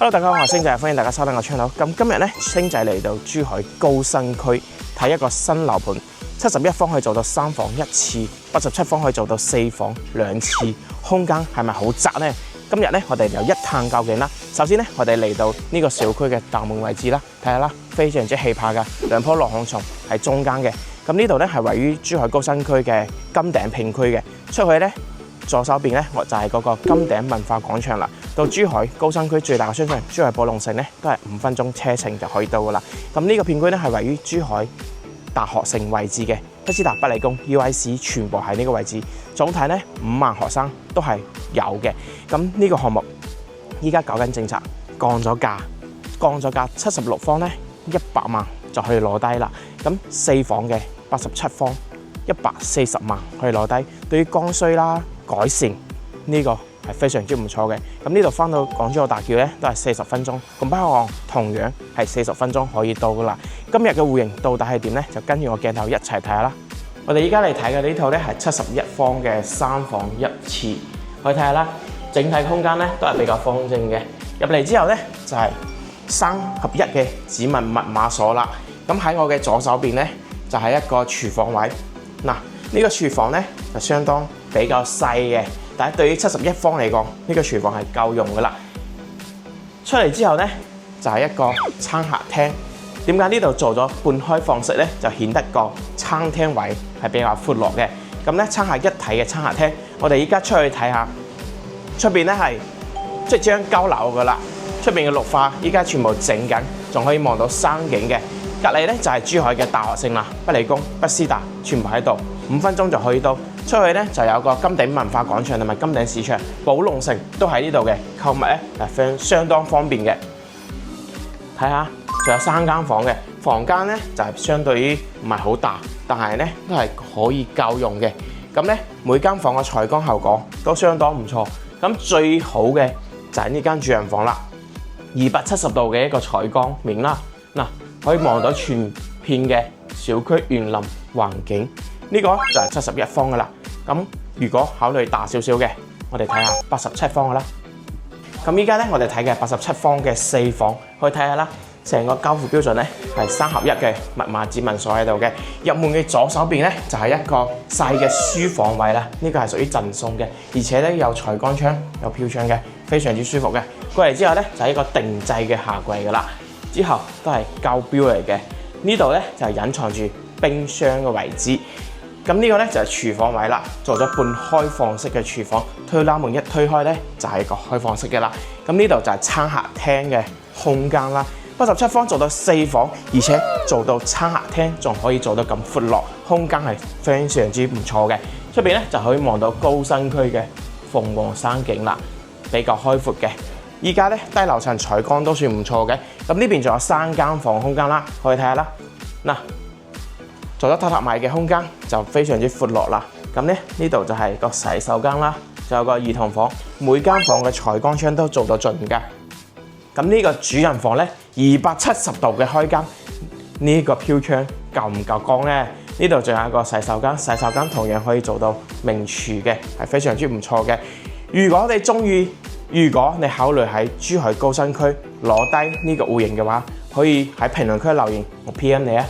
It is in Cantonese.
Hello， 大家好，我係星仔，歡迎大家收睇我 channel。咁今日咧，星仔嚟到珠海高新區睇一個新樓盤，71方可以做到3房1廁，87方可以做到4房2廁，空間係咪好窄呢？今日咧，我哋就一探究竟啦。首先咧，我哋嚟到呢個小區嘅大門位置啦，睇下啦，非常之氣派㗎，2棵落紅松喺中間嘅。咁呢度咧係位於珠海高新區嘅金頂片區嘅，出去咧。左手邊咧，我就係嗰個金頂文化廣場啦。到珠海高新區最大嘅商場珠海寶龍城咧，都係5分鐘車程就可以到噶啦。咁呢個片區咧係位於珠海大學城位置嘅，北師大、北理工、UIC 全部喺呢個位置。總體咧5萬學生都係有嘅。咁呢個項目依家搞緊政策，降咗價，76方咧100萬就可以攞低啦。咁4房嘅87方140萬可以攞低。對於剛需啦，改善呢個係非常之唔錯嘅。咁呢度翻到港珠澳大橋咧都係40分鐘，咁北口岸同樣係40分鐘可以到噶啦。今日嘅戶型到底係點呢？就跟住我鏡頭一齊睇下啦。我哋依家嚟睇嘅呢套咧係71方嘅3房1廁，可以睇下啦。整體空間咧都係比較方正嘅。入嚟之後咧就係3合1嘅指紋密碼鎖啦。咁喺我嘅左手邊咧就係一個廚房位。嗱，呢個廚房咧就相當比較細嘅，但係對於71方嚟講，呢個廚房係夠用噶啦。出嚟之後咧，就係一個餐客廳。點解呢度做咗半開放式咧？就顯得個餐廳位係比較闊落嘅。咁咧，餐客一體嘅餐客廳，我哋依家出去睇下，出邊咧係即將交樓噶啦。出邊嘅綠化依家全部整緊，仲可以望到山景嘅。隔離咧就係珠海嘅大學城啦，北理工、北師大全部喺度，5分鐘就可以到。出去咧就有個金頂文化廣場同埋金頂市場，寶龍城都喺呢度嘅，購物咧係相當方便嘅。睇下，仲有3間房嘅，房間咧就係相對於唔係好大，但係咧都係可以夠用嘅。咁咧每間房嘅採光效果都相當唔錯。咁最好嘅就係呢間主人房啦，270度嘅一個採光面啦，嗱可以望到全片嘅小區園林環境。呢個就係71方噶啦。咁如果考慮大少少嘅，我哋睇下87方噶啦。咁依家咧，我哋睇嘅87方嘅4房，可以睇下啦。成個交付標準咧係3合1嘅密碼指紋鎖喺度嘅。入門嘅左手邊咧就係一個細嘅書房位啦。呢個係屬於贈送嘅，而且咧有採光窗、有飄窗嘅，非常之舒服嘅。過嚟之後咧就係一個定制嘅下櫃噶啦。之後都係膠標嚟嘅。呢度咧就係隱藏住冰箱嘅位置。咁呢個咧就係廚房位啦，做咗半開放式嘅廚房，推拉門一推開咧就係一個開放式嘅啦。咁呢度就係餐客廳嘅空間啦。87方做到4房，而且做到餐客廳仲可以做到咁闊落，空間係非常之唔錯嘅。出邊咧就可以望到高新區嘅鳳凰山景啦，比較開闊嘅。依家咧低樓層採光都算唔錯嘅。咁呢邊仲有3間房空間啦，可以睇下啦。嗱，做咗榻榻米嘅空間就非常之闊落啦。咁咧呢度就係個洗手間啦，仲有個兒童房，每間房嘅採光窗都做到盡㗎。咁呢個主人房咧270度嘅開間，呢個飄窗夠唔夠光咧？呢度仲有一個洗手間，洗手間同樣可以做到明廚嘅，係非常之唔錯嘅。如果你考慮喺珠海高新區攞低呢個戶型嘅話，可以喺評論區留言，我 PM 你啊。